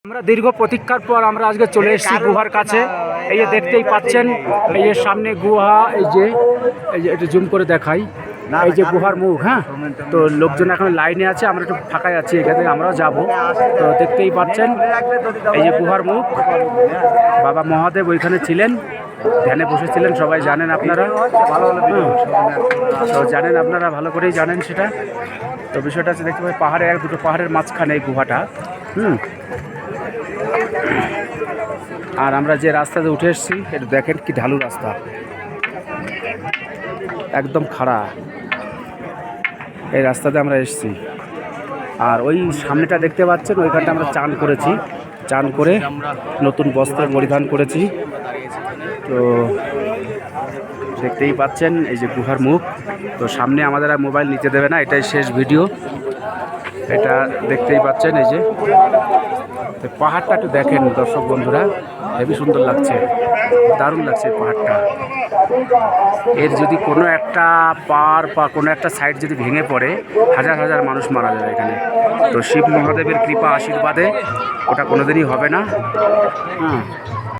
আমরা দীর্ঘ প্রতীক্ষার পর আমরা আজকে চলে এসেছি গুহার কাছে। এই যে দেখতেই পাচ্ছেন, এই যে সামনে গুহা, এই যে একটু জুম করে দেখাই, এই যে গুহার মুখ। হ্যাঁ, তো লোকজন এখন লাইনে আছে, আমরা একটু ফাঁকায় আছি, এখান থেকে আমরাও যাবো। তো দেখতেই পাচ্ছেন এই যে গুহার মুখ। বাবা মহাদেব ওইখানে ছিলেন, ধ্যানে বসেছিলেন, সবাই জানেন আপনারা। তো জানেন আপনারা, ভালো করেই জানেন সেটা। তো বিষয়টা হচ্ছে, দেখতে পাই পাহাড়ে, দুটো পাহাড়ের মাঝখানে এই গুহাটা। আর আমরা যে রাস্তাতে উঠে এসেছি, এটা দেখেন কি ঢালু রাস্তা, একদম খাড়া। এই রাস্তাতে আমরা এসেছি। আর ওই সামনেটা দেখতে পাচ্ছেন, ওইখানটা আমরা চান করেছি, চান করে নতুন বস্ত্র পরিধান করেছি। তো দেখতেই পাচ্ছেন এই যে গুহার মুখ। তো সামনে আমাদের আর মোবাইল নিতে দেবে না, এটাই শেষ ভিডিও। এটা দেখতেই পাচ্ছেন, এই যে পাহাড়টা একটু দেখেন দর্শক বন্ধুরা, হেবি সুন্দর লাগছে, দারুণ লাগছে পাহাড়টা। এর যদি কোনো একটা পার বা কোনো একটা সাইড যদি ভেঙে পড়ে, হাজার হাজার মানুষ মারা যাবে এখানে। তো শিব মহাদেবের কৃপা আশীর্বাদে ওটা কোনোদিনই হবে না। হ্যাঁ,